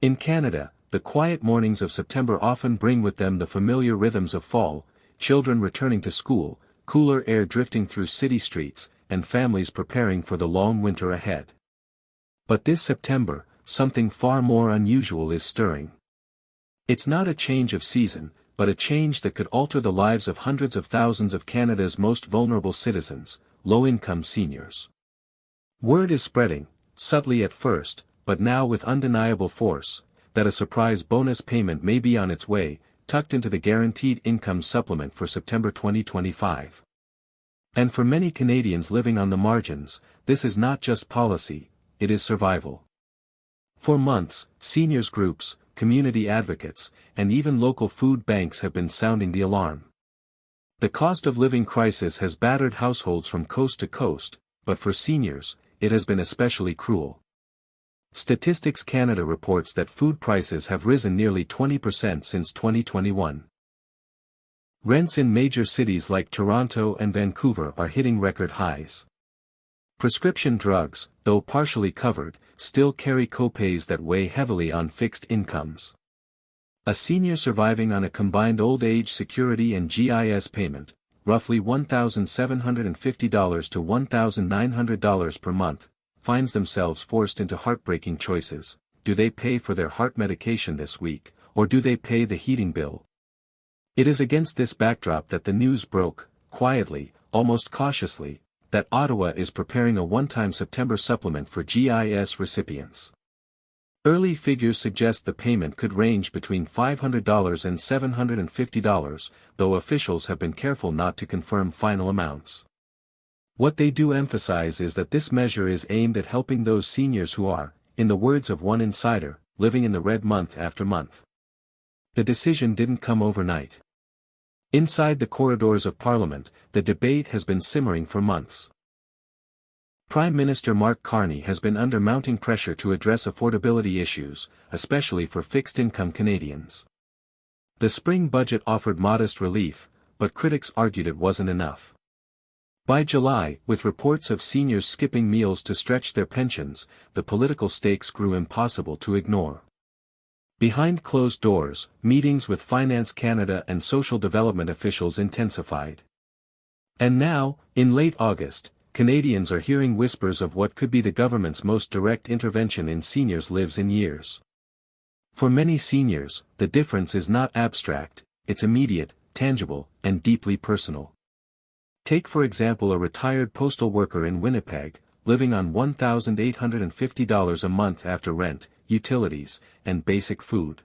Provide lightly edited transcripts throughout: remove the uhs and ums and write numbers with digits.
In Canada, the quiet mornings of September often bring with them the familiar rhythms of fall, children returning to school, cooler air drifting through city streets, and families preparing for the long winter ahead. But this September, something far more unusual is stirring. It's not a change of season, but a change that could alter the lives of hundreds of thousands of Canada's most vulnerable citizens, low-income seniors. Word is spreading, subtly at first, but now with undeniable force, that a surprise bonus payment may be on its way, tucked into the Guaranteed Income Supplement for September 2025. And for many Canadians living on the margins, this is not just policy, it is survival. For months, seniors groups, community advocates, and even local food banks have been sounding the alarm. The cost of living crisis has battered households from coast to coast, but for seniors, it has been especially cruel. Statistics Canada reports that food prices have risen nearly 20% since 2021. Rents in major cities like Toronto and Vancouver are hitting record highs. Prescription drugs, though partially covered, still carry copays that weigh heavily on fixed incomes. A senior surviving on a combined old age security and GIS payment, roughly $1,750 to $1,900 per month, finds themselves forced into heartbreaking choices. Do they pay for their heart medication this week, or do they pay the heating bill? It is against this backdrop that the news broke, quietly, almost cautiously, that Ottawa is preparing a one-time September supplement for GIS recipients. Early figures suggest the payment could range between $500 and $750, though officials have been careful not to confirm final amounts. What they do emphasize is that this measure is aimed at helping those seniors who are, in the words of one insider, living in the red month after month. The decision didn't come overnight. Inside the corridors of Parliament, the debate has been simmering for months. Prime Minister Mark Carney has been under mounting pressure to address affordability issues, especially for fixed-income Canadians. The spring budget offered modest relief, but critics argued it wasn't enough. By July, with reports of seniors skipping meals to stretch their pensions, the political stakes grew impossible to ignore. Behind closed doors, meetings with Finance Canada and social development officials intensified. And now, in late August, Canadians are hearing whispers of what could be the government's most direct intervention in seniors' lives in years. For many seniors, the difference is not abstract, it's immediate, tangible, and deeply personal. Take for example a retired postal worker in Winnipeg, living on $1,850 a month after rent, utilities, and basic food.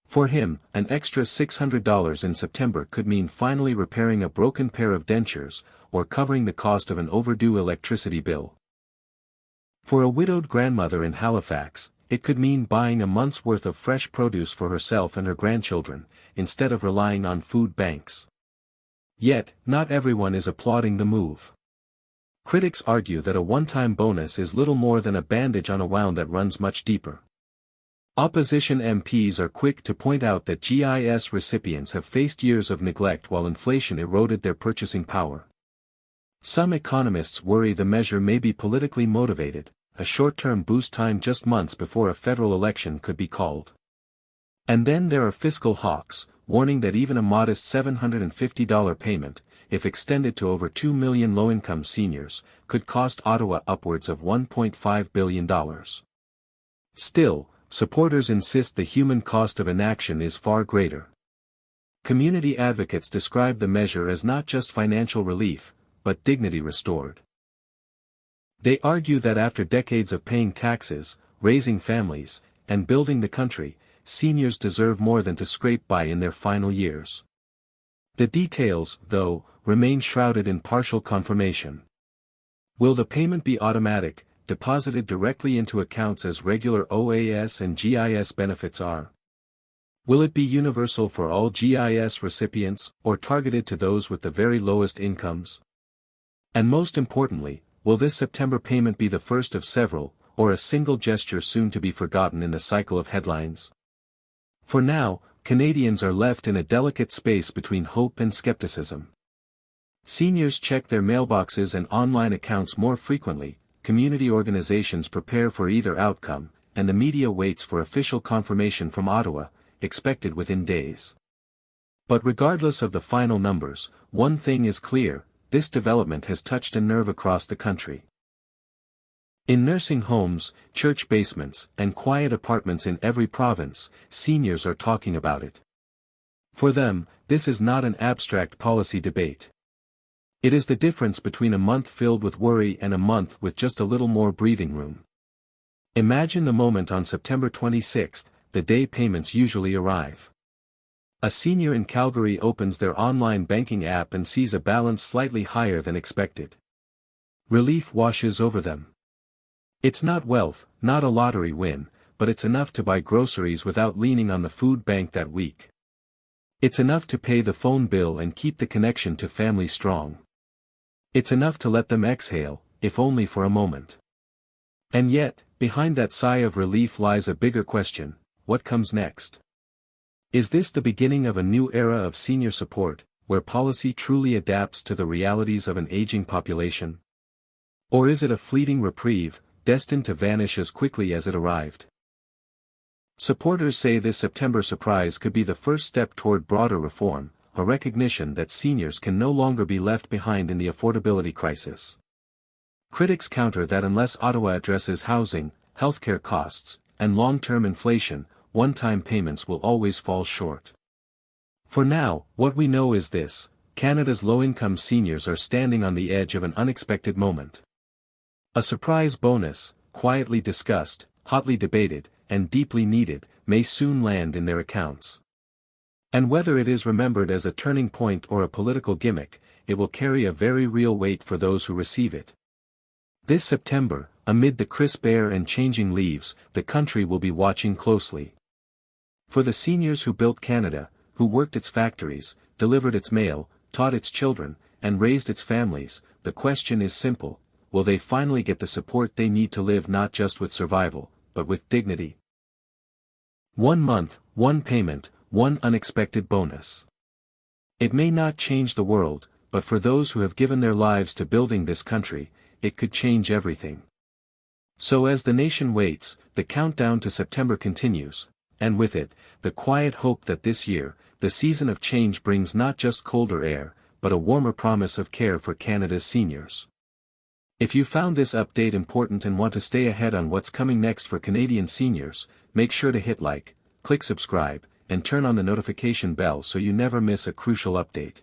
For him, an extra $600 in September could mean finally repairing a broken pair of dentures, or covering the cost of an overdue electricity bill. For a widowed grandmother in Halifax, it could mean buying a month's worth of fresh produce for herself and her grandchildren, instead of relying on food banks. Yet, not everyone is applauding the move. Critics argue that a one-time bonus is little more than a bandage on a wound that runs much deeper. Opposition MPs are quick to point out that GIS recipients have faced years of neglect while inflation eroded their purchasing power. Some economists worry the measure may be politically motivated, a short-term boost timed just months before a federal election could be called. And then there are fiscal hawks, warning that even a modest $750 payment, if extended to over 2 million low-income seniors, could cost Ottawa upwards of $1.5 billion. Still, supporters insist the human cost of inaction is far greater. Community advocates describe the measure as not just financial relief, but dignity restored. They argue that after decades of paying taxes, raising families, and building the country, seniors deserve more than to scrape by in their final years. The details, though, remain shrouded in partial confirmation. Will the payment be automatic, deposited directly into accounts as regular OAS and GIS benefits are? Will it be universal for all GIS recipients, or targeted to those with the very lowest incomes? And most importantly, will this September payment be the first of several, or a single gesture soon to be forgotten in the cycle of headlines? For now, Canadians are left in a delicate space between hope and skepticism. Seniors check their mailboxes and online accounts more frequently, community organizations prepare for either outcome, and the media waits for official confirmation from Ottawa, expected within days. But regardless of the final numbers, one thing is clear: this development has touched a nerve across the country. In nursing homes, church basements, and quiet apartments in every province, seniors are talking about it. For them, this is not an abstract policy debate. It is the difference between a month filled with worry and a month with just a little more breathing room. Imagine the moment on September 26, the day payments usually arrive. A senior in Calgary opens their online banking app and sees a balance slightly higher than expected. Relief washes over them. It's not wealth, not a lottery win, but it's enough to buy groceries without leaning on the food bank that week. It's enough to pay the phone bill and keep the connection to family strong. It's enough to let them exhale, if only for a moment. And yet, behind that sigh of relief lies a bigger question: what comes next? Is this the beginning of a new era of senior support, where policy truly adapts to the realities of an aging population? Or is it a fleeting reprieve, destined to vanish as quickly as it arrived? Supporters say this September surprise could be the first step toward broader reform, a recognition that seniors can no longer be left behind in the affordability crisis. Critics counter that unless Ottawa addresses housing, healthcare costs, and long-term inflation, one-time payments will always fall short. For now, what we know is this: Canada's low-income seniors are standing on the edge of an unexpected moment. A surprise bonus, quietly discussed, hotly debated, and deeply needed, may soon land in their accounts. And whether it is remembered as a turning point or a political gimmick, it will carry a very real weight for those who receive it. This September, amid the crisp air and changing leaves, the country will be watching closely. For the seniors who built Canada, who worked its factories, delivered its mail, taught its children, and raised its families, the question is simple: will they finally get the support they need to live not just with survival, but with dignity? 1 month, one payment, one unexpected bonus. It may not change the world, but for those who have given their lives to building this country, it could change everything. So as the nation waits, the countdown to September continues, and with it, the quiet hope that this year, the season of change brings not just colder air, but a warmer promise of care for Canada's seniors. If you found this update important and want to stay ahead on what's coming next for Canadian seniors, make sure to hit like, click subscribe, and turn on the notification bell so you never miss a crucial update.